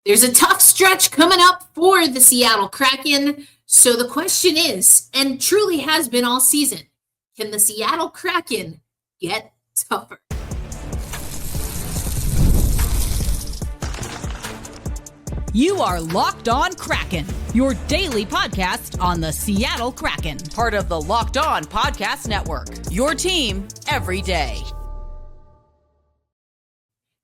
There's a tough stretch coming up for the Seattle Kraken. So the question is, and truly has been all season, can the Seattle Kraken get tougher? You are Locked On Kraken, your daily podcast on the Seattle Kraken, part of the Locked On Podcast Network, your team every day.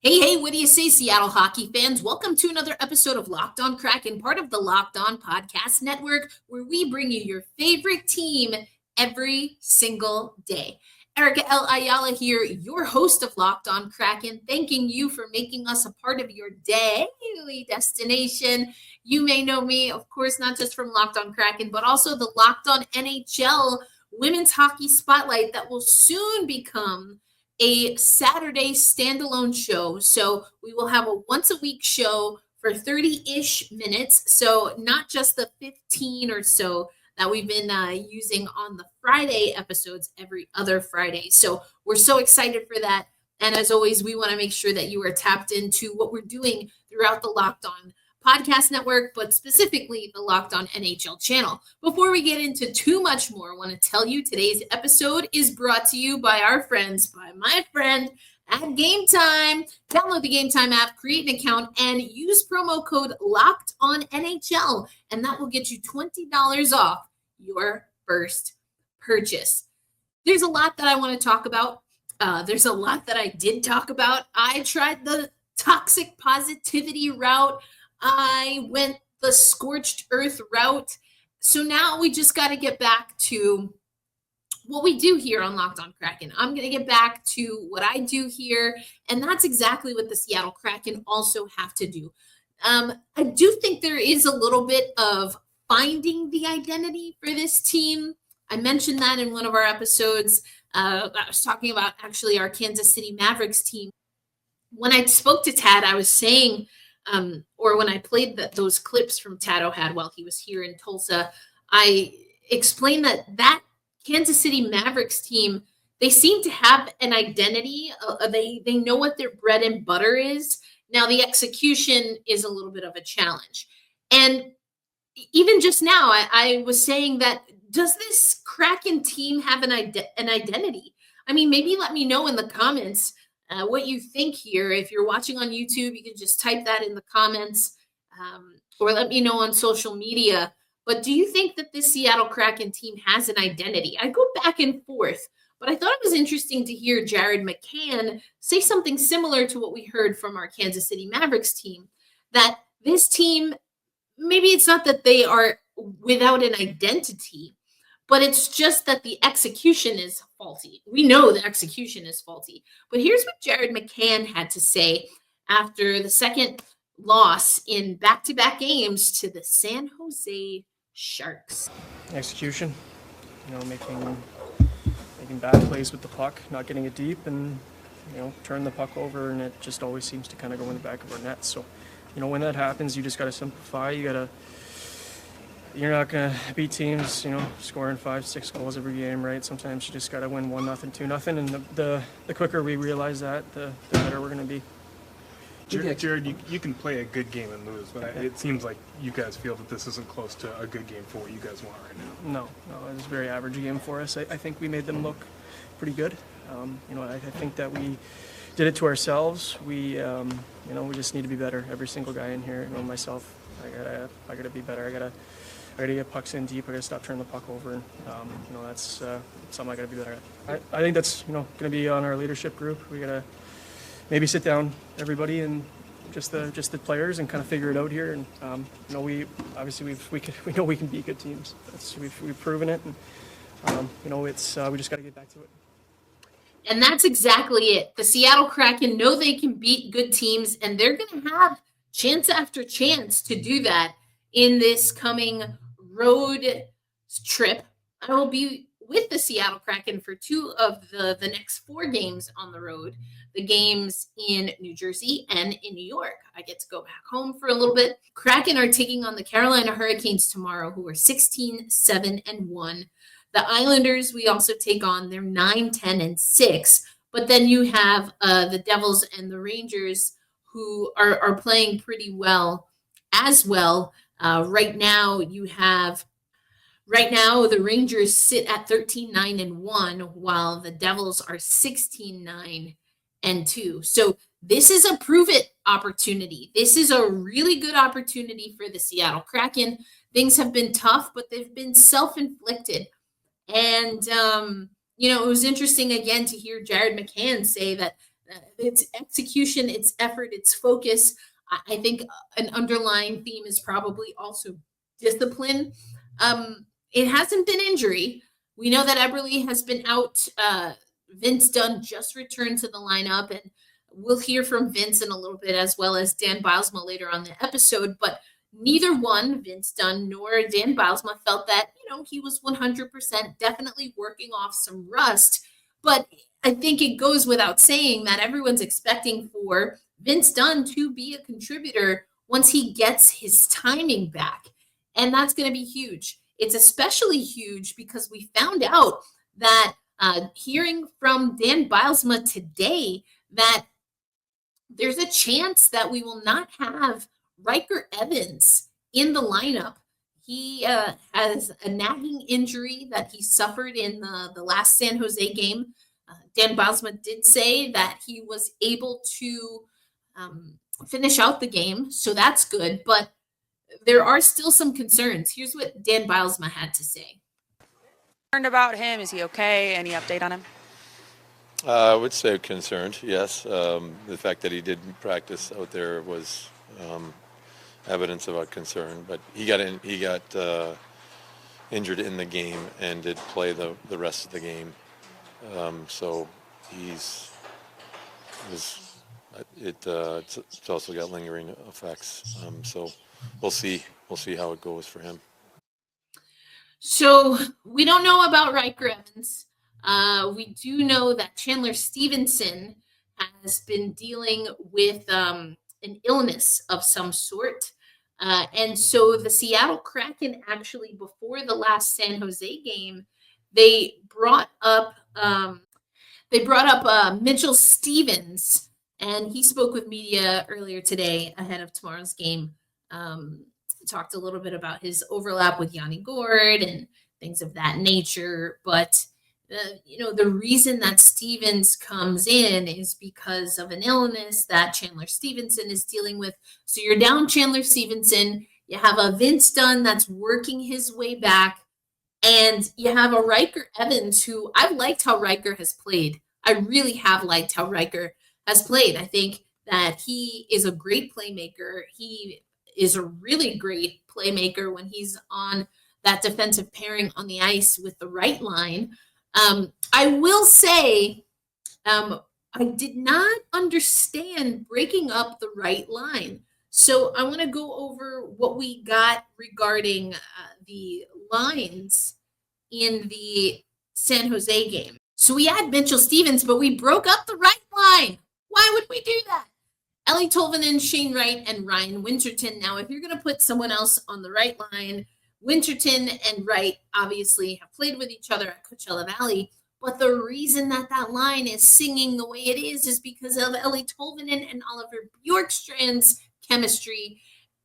Hey, what do you say, Seattle hockey fans? Welcome to another episode of Locked On Kraken, part of the Locked On Podcast Network, where we bring you your favorite team every single day. Erica L. Ayala here, your host of Locked On Kraken, thanking you for making us a part of your daily destination. You may know me, of course, not just from Locked On Kraken, but also the Locked On NHL Women's Hockey Spotlight that will soon become a Saturday standalone show. So we will have a once-a-week show for 30-ish minutes. So not just the 15 or so that we've been using on the Friday episodes every other Friday. So we're so excited for that. And as always, we want to make sure that you are tapped into what we're doing throughout the Locked On Podcast Network, but specifically the Locked On NHL channel. Before we get into too much more, I want to tell you today's episode is brought to you by my friend at Game Time. Download the Game Time app, create an account, and use promo code LOCKEDONNHL, and that will get you $20 off your first purchase. There's a lot that I want to talk about. There's a lot that I did talk about. I tried the toxic positivity route. I went the scorched earth route. So now we just got to get back to what we do here on Locked On Kraken. I'm going to get back to what I do here, and that's exactly what the Seattle Kraken also have to do. I do think there is a little bit of finding the identity for this team. I mentioned that in one of our episodes. I was talking about actually our Kansas City Mavericks team. When I spoke to Tad, I was saying, or when I played those clips from Tad O'Had while he was here in Tulsa, I explained that Kansas City Mavericks team, they seem to have an identity. They know what their bread and butter is. Now, the execution is a little bit of a challenge. And even just now, I was saying that, does this Kraken team have an identity? I mean, maybe let me know in the comments what you think here. If you're watching on YouTube, you can just type that in the comments or let me know on social media. But do you think that this Seattle Kraken team has an identity? I go back and forth, but I thought it was interesting to hear Jared McCann say something similar to what we heard from our Kansas City Mavericks team, that this team, maybe it's not that they are without an identity, but it's just that the execution is faulty. We know the execution is faulty. But here's what Jared McCann had to say after the second loss in back-to-back games to the San Jose Sharks. Execution, making bad plays with the puck, not getting it deep, and turn the puck over, and it just always seems to kind of go in the back of our net. So, when that happens, you just got to simplify. You're not going to beat teams, scoring 5-6 goals every game, right? Sometimes you just got to win 1-0, 2-0, and the quicker we realize that, the better we're going to be. Jared, you can play a good game and lose, but it seems like you guys feel that this isn't close to a good game for what you guys want right now. No, it was a very average game for us. I think we made them look pretty good. I think that we did it to ourselves. We just need to be better. Every single guy in here, myself, I gotta be better. I gotta get pucks in deep. I gotta stop turning the puck over, and that's something I gotta be better at. I think that's gonna be on our leadership group. We gotta maybe sit down everybody and just the players and kind of figure it out here. And we obviously we know we can beat good teams. We've proven it, and we just got to get back to it. And that's exactly it. The Seattle Kraken know they can beat good teams, and they're going to have chance after chance to do that in this coming road trip. I will be with the Seattle Kraken for 2 of the next 4 games on the road. The games in New Jersey and in New York. I get to go back home for a little bit. Kraken are taking on the Carolina Hurricanes tomorrow, who are 16-7-1. The Islanders, we also take on. They're 9-10-6. But then you have the Devils and the Rangers, who are playing pretty well as well. Right now, the Rangers sit at 13-9-1, while the Devils are 16-9-2. So this is a prove it opportunity. This is a really good opportunity for the Seattle Kraken. Things have been tough, but they've been self-inflicted. And, it was interesting again to hear Jared McCann say that it's execution, it's effort, it's focus. I think an underlying theme is probably also discipline. It hasn't been injury. We know that Eberle has been out. Vince Dunn just returned to the lineup, and we'll hear from Vince in a little bit, as well as Dan Bylsma later on the episode. But neither one, Vince Dunn nor Dan Bylsma, felt that, he was 100% definitely working off some rust. But I think it goes without saying that everyone's expecting for Vince Dunn to be a contributor once he gets his timing back. And that's going to be huge. It's especially huge because we found out that hearing from Dan Bylsma today that there's a chance that we will not have Riker Evans in the lineup. He has a nagging injury that he suffered in the last San Jose game. Dan Bylsma did say that he was able to finish out the game, so that's good. But there are still some concerns. Here's what Dan Bylsma had to say. Concerned about him? Is he okay? Any update on him? I would say concerned, yes. The fact that he didn't practice out there was evidence of a concern. But he got injured in the game and did play the rest of the game. So it's also got lingering effects. So we'll see how it goes for him. So we don't know about Riker Evans. We do know that Chandler Stevenson has been dealing with an illness of some sort. And so the Seattle Kraken, actually, before the last San Jose game, they brought up Mitchell Stevens, and he spoke with media earlier today ahead of tomorrow's game. Talked a little bit about his overlap with Yanni Gourde and things of that nature. But, the reason that Stevens comes in is because of an illness that Chandler Stevenson is dealing with. So you're down Chandler Stevenson. You have a Vince Dunn that's working his way back. And you have a Riker Evans who I've liked how Riker has played. I really have liked how Riker has played. I think that he is a great playmaker. He is a really great playmaker when he's on that defensive pairing on the ice with the right line. I will say I did not understand breaking up the right line. So I want to go over what we got regarding the lines in the San Jose game. So we had Mitchell Stevens, but we broke up the right line. Why would we do that? Ellie Tolvanen, Shane Wright, and Ryan Winterton. Now, if you're going to put someone else on the right line, Winterton and Wright obviously have played with each other at Coachella Valley. But the reason that line is singing the way it is because of Ellie Tolvanen and Oliver Bjorkstrand's chemistry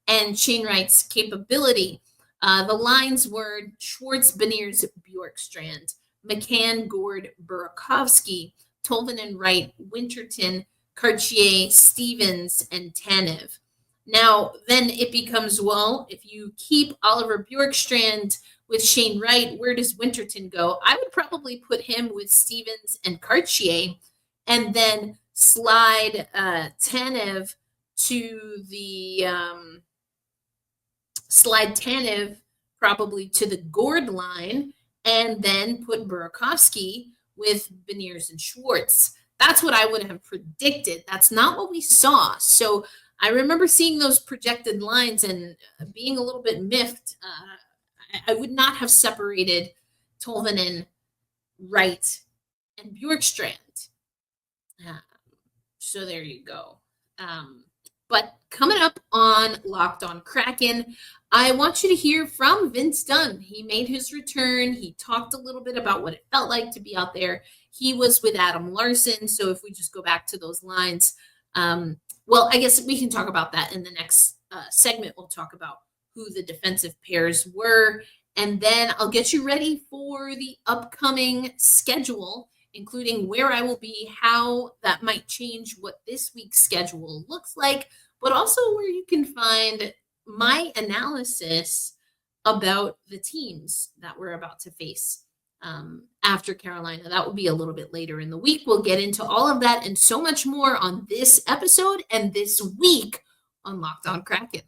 and Shane Wright's capability. The lines were Schwartz, Beniers, Bjorkstrand, McCann, Gourde, Burakovsky, Tolvanen, Wright, Winterton, Cartier, Stevens, and Tanev. Now, then it becomes, well, if you keep Oliver Bjorkstrand with Shane Wright, where does Winterton go? I would probably put him with Stevens and Cartier and then slide Tanev to the probably to the Gourde line and then put Burakovsky with Beniers and Schwartz. That's what I would have predicted. That's not what we saw. So I remember seeing those projected lines and being a little bit miffed. I would not have separated Tolvanen, Wright, and Bjorkstrand. So there you go. But coming up on Locked on Kraken, I want you to hear from Vince Dunn. He made his return. He talked a little bit about what it felt like to be out there. He was with Adam Larson. So if we just go back to those lines, well, I guess we can talk about that in the next segment, we'll talk about who the defensive pairs were. And then I'll get you ready for the upcoming schedule, including where I will be, how that might change what this week's schedule looks like, but also where you can find my analysis about the teams that we're about to face after Carolina. That will be a little bit later in the week. We'll get into all of that and so much more on this episode and this week on Locked On Kraken.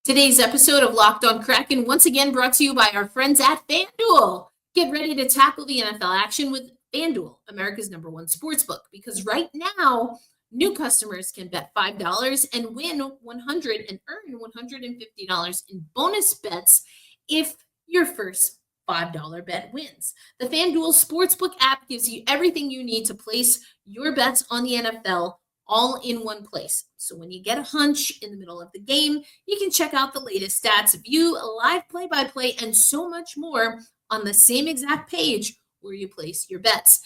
Today's episode of Locked On Kraken once again brought to you by our friends at FanDuel. Get ready to tackle the NFL action with FanDuel, America's #1 sportsbook, because right now, new customers can bet $5 and win $100 and earn $150 in bonus bets if your first $5 bet wins. The FanDuel Sportsbook app gives you everything you need to place your bets on the NFL all in one place. So when you get a hunch in the middle of the game, you can check out the latest stats, view a live play-by-play, and so much more on the same exact page where you place your bets.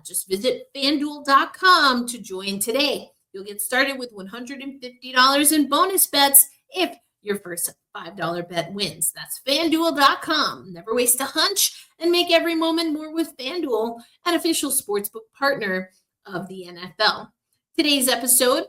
Just visit FanDuel.com to join today. You'll get started with $150 in bonus bets if your first $5 bet wins. That's FanDuel.com. Never waste a hunch and make every moment more with FanDuel, an official sportsbook partner of the NFL. Today's episode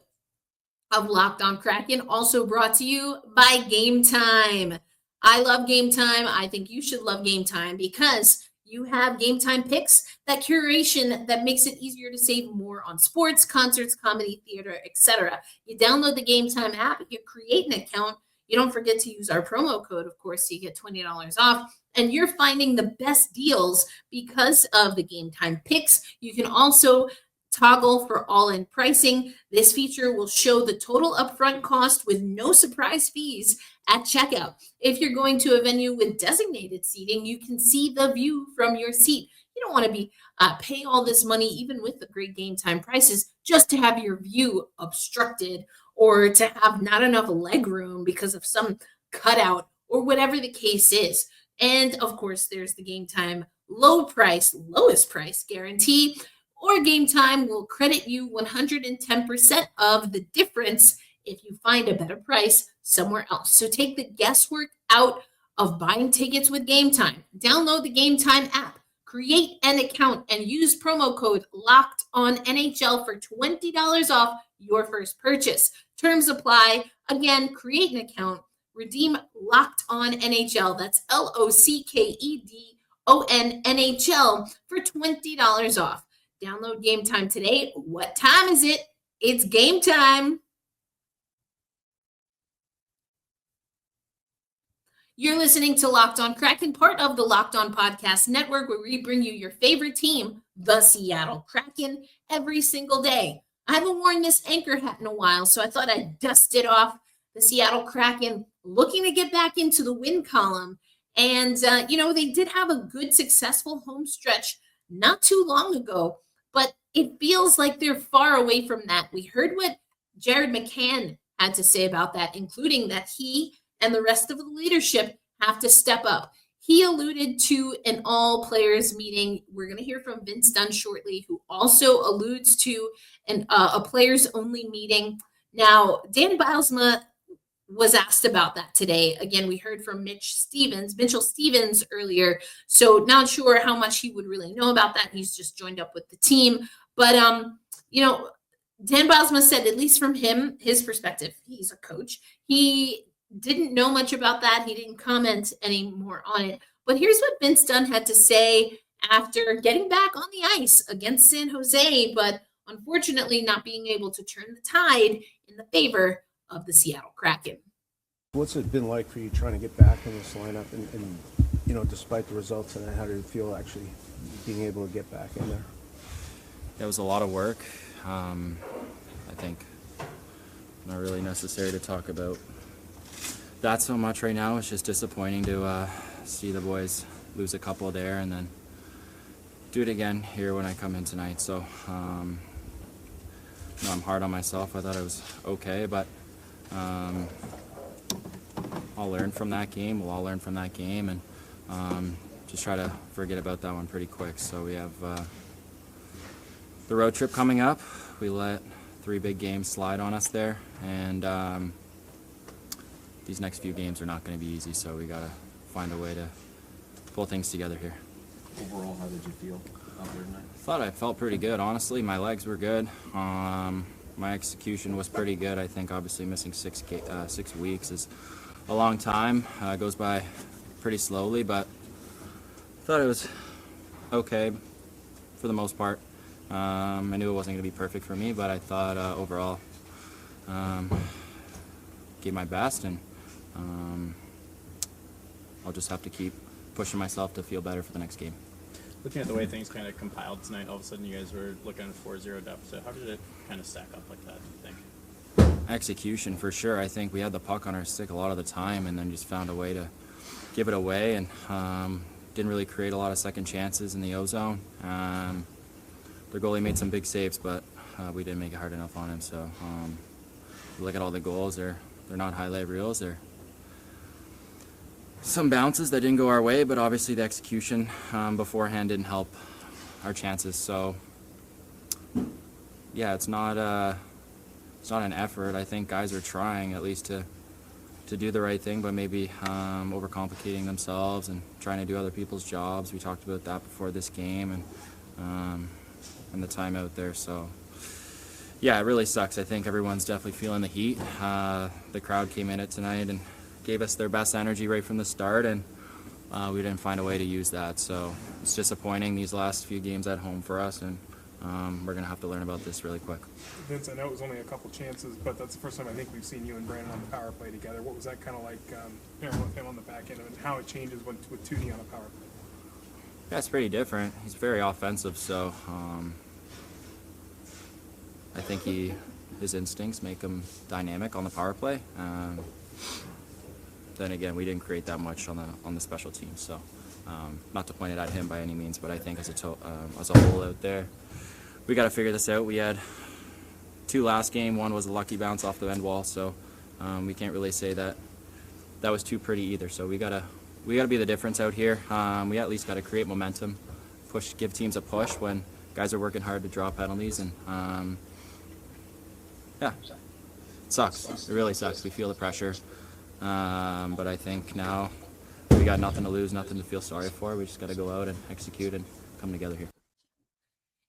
of Locked On Kraken also brought to you by Game Time. I love Game Time. I think you should love Game Time because you have Game Time picks, that curation that makes it easier to save more on sports, concerts, comedy, theater, etc. You download the Game Time app, you create an account. You don't forget to use our promo code, of course, so you get $20 off. And you're finding the best deals because of the Game Time picks. You can also toggle for all-in pricing. This feature will show the total upfront cost with no surprise fees at checkout. If you're going to a venue with designated seating, you can see the view from your seat. You don't want to be pay all this money, even with the great Game Time prices, just to have your view obstructed or to have not enough leg room because of some cutout or whatever the case is. And of course, there's the Game Time lowest price guarantee, or Game Time will credit you 110% of the difference if you find a better price somewhere else. So take the guesswork out of buying tickets with Game Time. Download the Game Time app, create an account, and use promo code LOCKEDONNHL for $20 off your first purchase. Terms apply. Again, create an account, redeem Locked On NHL. That's LOCKEDONNHL for $20 off. Download Game Time today. What time is it? It's game time. You're listening to Locked On Kraken, part of the Locked On Podcast Network, where we bring you your favorite team, the Seattle Kraken, every single day. I haven't worn this anchor hat in a while, so I thought I'd dust it off. The Seattle Kraken looking to get back into the win column. And, they did have a good, successful home stretch not too long ago, but it feels like they're far away from that. We heard what Jared McCann had to say about that, including that he and the rest of the leadership have to step up. He alluded to an all-players meeting. We're going to hear from Vince Dunn shortly, who also alludes to a players-only meeting. Now, Dan Bylsma was asked about that today. Again, we heard from Mitchell Stevens earlier, so not sure how much he would really know about that. He's just joined up with the team. But, Dan Bylsma said, at least from his perspective, he's a coach, he didn't know much about that. He didn't comment any more on it. But here's what Vince Dunn had to say after getting back on the ice against San Jose, but unfortunately not being able to turn the tide in the favor of the Seattle Kraken. What's it been like for you trying to get back in this lineup and despite the results tonight, how did it feel actually being able to get back in there? It was a lot of work. I think not really necessary to talk about that so much right now. It's just disappointing to see the boys lose a couple there and then do it again here when I come in tonight. So I'm hard on myself. I thought I was okay, but I'll learn from that game. We'll all learn from that game and just try to forget about that one pretty quick. So we have the road trip coming up. We let 3 big games slide on us there, and these next few games are not going to be easy, so we got to find a way to pull things together here. Overall, how did you feel out there tonight? Thought I felt pretty good, honestly. My legs were good. My execution was pretty good. I think obviously missing 6 weeks is a long time. It goes by pretty slowly, but I thought it was okay for the most part. I knew it wasn't going to be perfect for me, but I thought overall gave my best, and I'll just have to keep pushing myself to feel better for the next game. Looking at the way things kind of compiled tonight, all of a sudden you guys were looking at a 4-0 deficit. How did it kind of stack up like that, do you think? Execution, for sure. I think we had the puck on our stick a lot of the time and then just found a way to give it away, and didn't really create a lot of second chances in the O-zone. Their goalie made some big saves, but we didn't make it hard enough on him. So look at all the goals. They're not highlight reels. They're some bounces that didn't go our way, but obviously the execution beforehand didn't help our chances. So yeah, it's not an effort. I think guys are trying at least to do the right thing, but maybe overcomplicating themselves and trying to do other people's jobs. We talked about that before this game, and the time out there. So yeah, it really sucks. I think everyone's definitely feeling the heat. The crowd came in it tonight and gave us their best energy right from the start, and we didn't find a way to use that. So it's disappointing these last few games at home for us, and we're going to have to learn about this really quick. Vince, I know it was only a couple chances, but that's the first time I think we've seen you and Brandon on the power play together. What was that kind of like pairing with him on the back end, and how it changes with 2D on a power play? Yeah, it's pretty different. He's very offensive, so I think his instincts make him dynamic on the power play. Then again, we didn't create that much on the special teams, so not to point it at him by any means, but I think as a whole out there, we got to figure this out. We had 2 last game. One was a lucky bounce off the end wall, so we can't really say that was too pretty either. So we gotta be the difference out here. We at least got to create momentum, give teams a push when guys are working hard to draw penalties, and yeah, it sucks. It really sucks. We feel the pressure. But I think now we got nothing to lose, nothing to feel sorry for. We just got to go out and execute and come together here.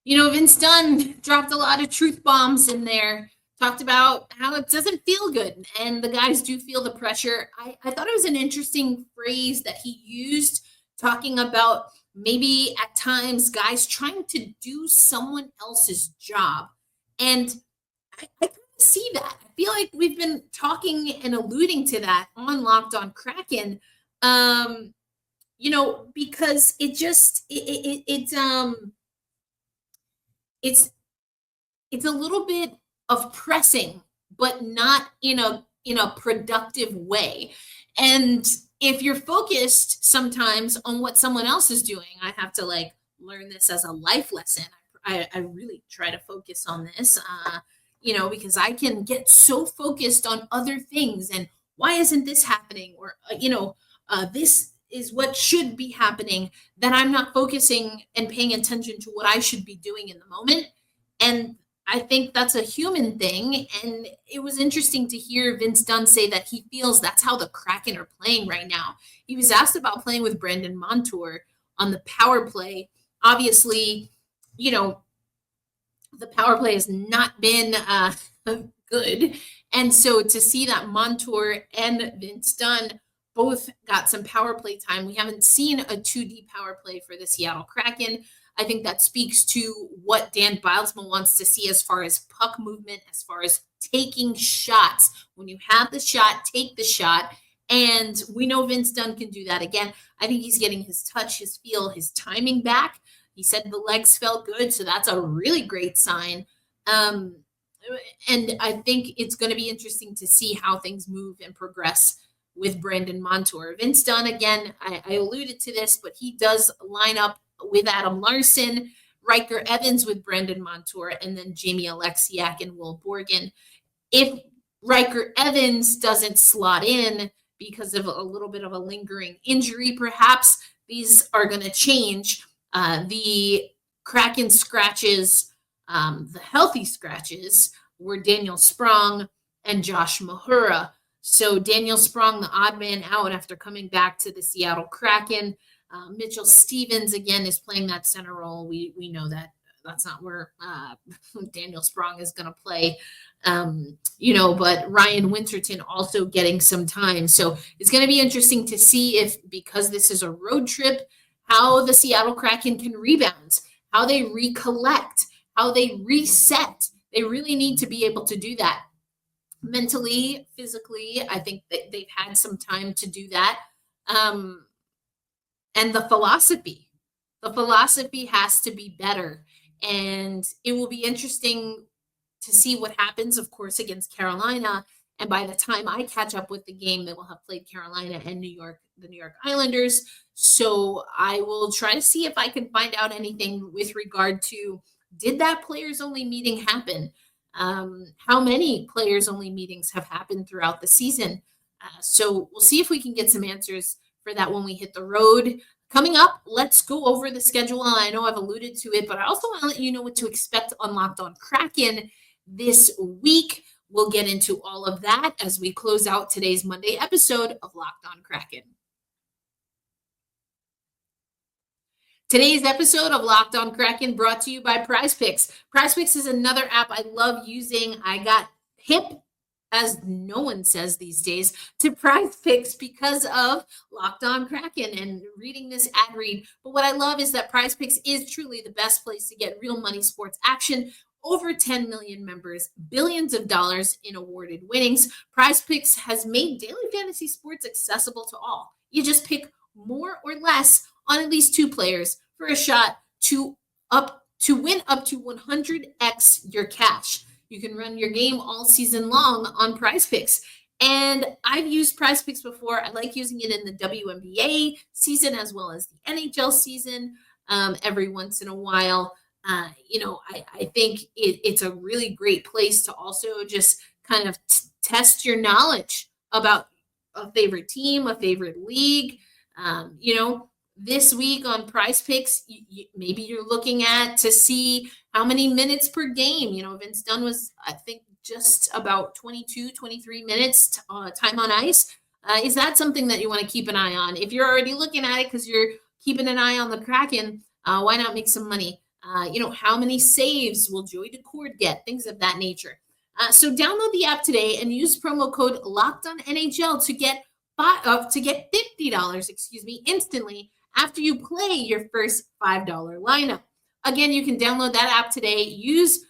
You know, Vince Dunn dropped a lot of truth bombs in there, talked about how it doesn't feel good, and the guys do feel the pressure. I thought it was an interesting phrase that he used, talking about maybe at times guys trying to do someone else's job. And I see that. I feel like we've been talking and alluding to that on Locked On Kraken, because it just it's a little bit of pressing, but not in a productive way. And if you're focused sometimes on what someone else is doing, I have to learn this as a life lesson. I really try to focus on this. Because I can get so focused on other things and why isn't this happening? Or, this is what should be happening, that I'm not focusing and paying attention to what I should be doing in the moment. And I think that's a human thing. And it was interesting to hear Vince Dunn say that he feels that's how the Kraken are playing right now. He was asked about playing with Brandon Montour on the power play. Obviously, the power play has not been good. And so to see that Montour and Vince Dunn both got some power play time, we haven't seen a 2D power play for the Seattle Kraken. I think that speaks to what Dan Bilesma wants to see as far as puck movement, as far as taking shots. When you have the shot, take the shot. And we know Vince Dunn can do that again. I think he's getting his touch, his feel, his timing back. He said the legs felt good, so that's a really great sign. And I think it's going to be interesting to see how things move and progress with Brandon Montour. Vince Dunn, again, I alluded to this, but he does line up with Adam Larson, Riker Evans with Brandon Montour, and then Jamie Alexiak and Will Borgen. If Riker Evans doesn't slot in because of a little bit of a lingering injury, perhaps these are going to change. The Kraken scratches The healthy scratches were Daniel Sprong and Josh Mahura. So Daniel Sprong, the odd man out after coming back to the Seattle Kraken. Mitchell Stevens, again, is playing that center role. We know that that's not where Daniel Sprong is going to play. But Ryan Winterton also getting some time. So it's going to be interesting to see if, because this is a road trip, how the Seattle Kraken can rebound, how they recollect, how they reset. They really need to be able to do that mentally, physically. I think that they've had some time to do that. And the philosophy has to be better. And it will be interesting to see what happens, of course, against Carolina. And by the time I catch up with the game, they will have played Carolina and the New York Islanders. So I will try to see if I can find out anything with regard to, did that players only meeting happen? How many players only meetings have happened throughout the season? So we'll see if we can get some answers for that when we hit the road. Coming up, let's go over the schedule. I know I've alluded to it, but I also want to let you know what to expect on Locked On Kraken this week. We'll get into all of that as we close out today's Monday episode of Locked On Kraken. Today's episode of Locked On Kraken brought to you by PrizePicks. PrizePicks is another app I love using. I got hip, as no one says these days, to PrizePicks because of Locked On Kraken and reading this ad read. But what I love is that PrizePicks is truly the best place to get real money sports action. Over 10 million members, billions of dollars in awarded winnings. PrizePicks has made daily fantasy sports accessible to all. You just pick more or less on at least two players for a shot to win up to 100x your cash. You can run your game all season long on PrizePicks. And I've used PrizePicks before. I like using it in the WNBA season as well as the NHL season every once in a while. I think it's a really great place to also just kind of test your knowledge about a favorite team, a favorite league. This week on PrizePicks, maybe you're looking at to see how many minutes per game. Vince Dunn was, I think, just about 22, 23 minutes time on ice. Is that something that you want to keep an eye on? If you're already looking at it because you're keeping an eye on the Kraken, why not make some money? How many saves will Joey Decord get? Things of that nature. So download the app today and use promo code LOCKEDONNHL to get $50, instantly after you play your first $5 lineup. Again, you can download that app today. Use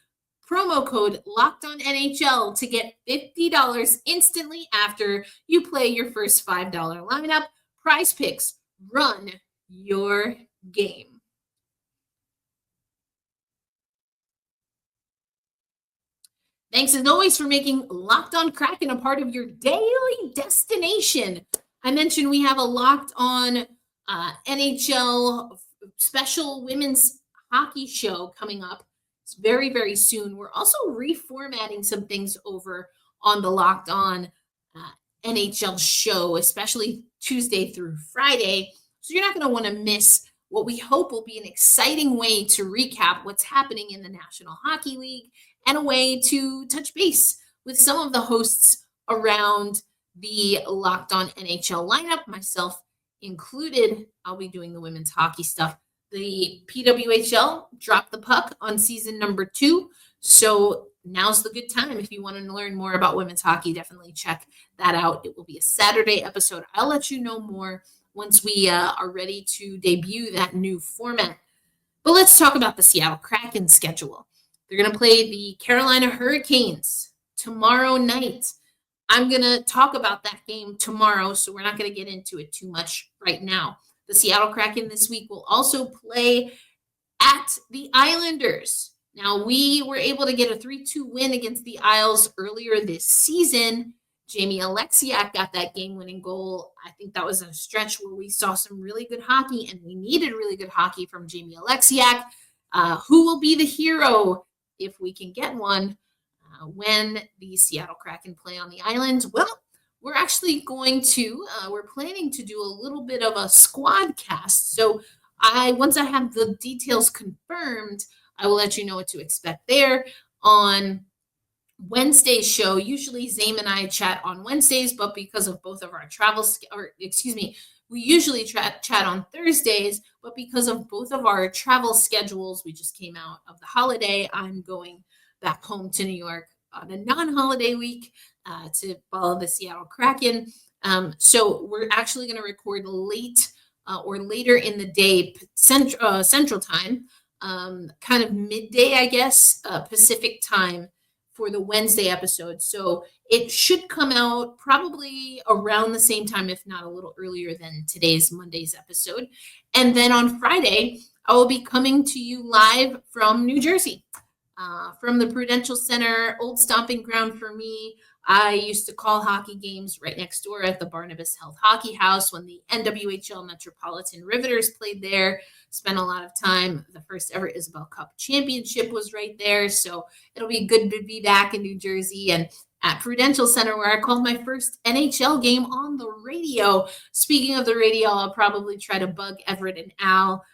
promo code LOCKEDONNHL to get $50 instantly after you play your first $5 lineup. PrizePicks, run your game. Thanks as always for making Locked On Kraken a part of your daily destination. I mentioned we have a Locked On NHL special women's hockey show coming up. It's very, very soon. We're also reformatting some things over on the Locked On NHL show, especially Tuesday through Friday. So you're not going to want to miss what we hope will be an exciting way to recap what's happening in the National Hockey League and a way to touch base with some of the hosts around the Locked On NHL lineup, myself included. I'll be doing the women's hockey stuff. The PWHL dropped the puck on season number 2. So now's the good time. If you want to learn more about women's hockey, definitely check that out. It will be a Saturday episode. I'll let you know more once we are ready to debut that new format. But let's talk about the Seattle Kraken schedule. They're going to play the Carolina Hurricanes tomorrow night. I'm going to talk about that game tomorrow, so we're not going to get into it too much right now. The Seattle Kraken this week will also play at the Islanders. Now, we were able to get a 3-2 win against the Isles earlier this season. Jamie Alexiak got that game-winning goal. I think that was a stretch where we saw some really good hockey, and we needed really good hockey from Jamie Alexiak. Who will be the hero, if we can get one, when the Seattle Kraken play on the island? Well, we're actually going to, we're planning to do a little bit of a squad cast. So once I have the details confirmed, I will let you know what to expect there. On Wednesday's show, usually Zame and I chat on Wednesdays, but because of both of our we usually chat on Thursdays, but because of both of our travel schedules, we just came out of the holiday. I'm going back home to New York on a non-holiday week to follow the Seattle Kraken. So we're actually going to record late or later in the day, Central Time, kind of midday, I guess, Pacific Time for the Wednesday episode. So it should come out probably around the same time, if not a little earlier than today's Monday's episode. And then on Friday, I will be coming to you live from New Jersey, from the Prudential Center, old stomping ground for me. I used to call hockey games right next door at the Barnabas Health Hockey House when the NWHL Metropolitan Riveters played there. Spent a lot of time. The first ever Isabel Cup championship was right there. So it'll be good to be back in New Jersey and at Prudential Center, where I called my first NHL game on the radio. Speaking of the radio, I'll probably try to bug Everett and Al,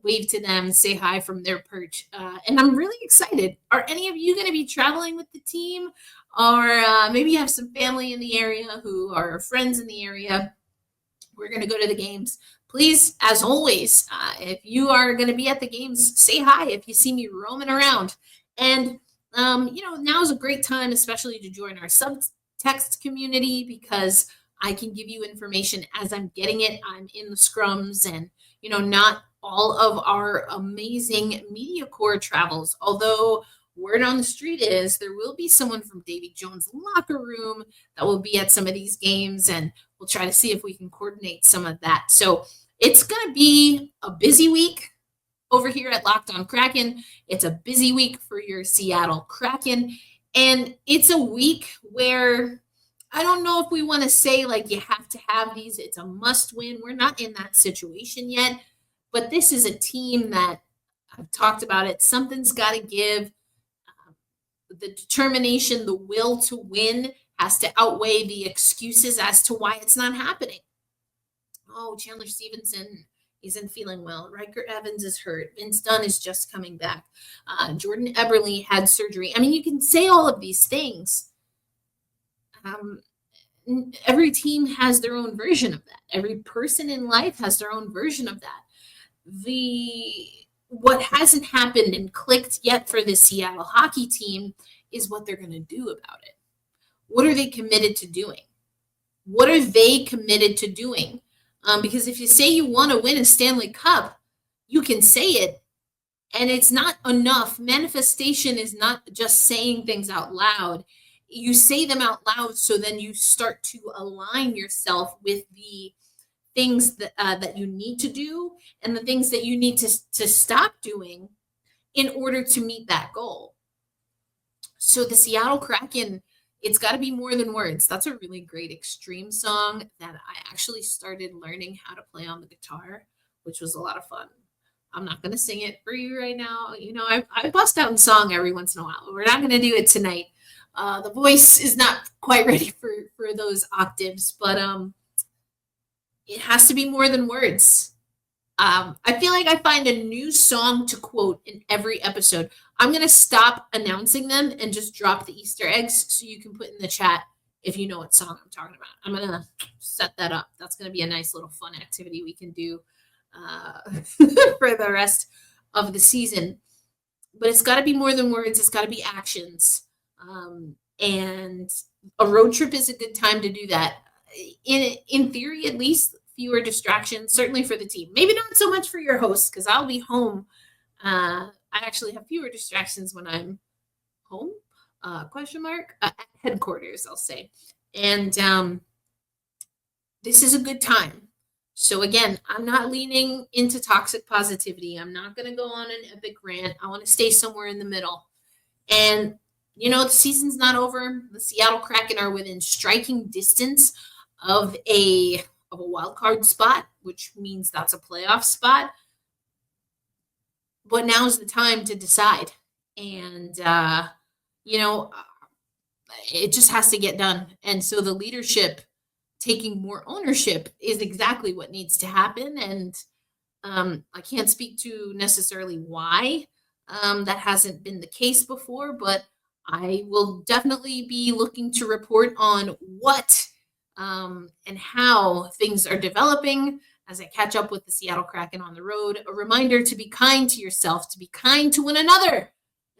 wave to them, say hi from their perch. And I'm really excited. Are any of you going to be traveling with the team? Or maybe you have some family in the area who are friends in the area? We're going to go to the games. Please, as always, if you are going to be at the games, say hi if you see me roaming around. And, now is a great time, especially to join our Subtext community, because I can give you information as I'm getting it. I'm in the scrums, and, not all of our amazing media corps travels, although word on the street is there will be someone from Davy Jones' locker room that will be at some of these games, and we'll try to see if we can coordinate some of that. So it's going to be a busy week over here at Locked On Kraken. It's a busy week for your Seattle Kraken, and it's a week where I don't know if we want to say like you have to have these. It's a must win. We're not in that situation yet, but this is a team that I've talked about it. Something's got to give. The determination, the will to win has to outweigh the excuses as to why it's not happening. Oh, Chandler Stevenson isn't feeling well. Riker Evans is hurt. Vince Dunn is just coming back. Jordan Eberle had surgery. I mean, you can say all of these things. Every team has their own version of that. Every person in life has their own version of that. What hasn't happened and clicked yet for the Seattle hockey team is what they're going to do about it. What are they committed to doing? What are they committed to doing? Because if you say you want to win a Stanley Cup, you can say it, and it's not enough. Manifestation is not just saying things out loud. You say them out loud, so then you start to align yourself with the things that you need to do and the things that you need to stop doing in order to meet that goal. So the Seattle Kraken, it's got to be more than words. That's a really great Extreme song that I actually started learning how to play on the guitar, which was a lot of fun. I'm not going to sing it for you right now. I bust out in song every once in a while. We're not going to do it tonight. The voice is not quite ready for those octaves, but it has to be more than words. I feel like I find a new song to quote in every episode. I'm going to stop announcing them and just drop the Easter eggs so you can put in the chat if you know what song I'm talking about. I'm going to set that up. That's going to be a nice little fun activity we can do for the rest of the season. But it's got to be more than words. It's got to be actions. And a road trip is a good time to do that. In theory, at least, fewer distractions, certainly for the team. Maybe not so much for your host, because I'll be home. I actually have fewer distractions when I'm home, at headquarters, I'll say. And this is a good time. So again, I'm not leaning into toxic positivity. I'm not going to go on an epic rant. I want to stay somewhere in the middle. And, the season's not over. The Seattle Kraken are within striking distance of a wild card spot, which means that's a playoff spot. But now's the time to decide. And, it just has to get done. And so the leadership taking more ownership is exactly what needs to happen. And I can't speak to necessarily why That hasn't been the case before, but I will definitely be looking to report on what and how things are developing as I catch up with the Seattle Kraken on the road. A reminder to be kind to yourself, to be kind to one another,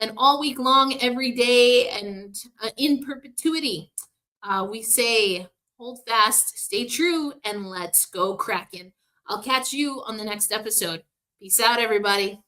and all week long, every day, and in perpetuity. We say, hold fast, stay true, and let's go Kraken. I'll catch you on the next episode. Peace out, everybody.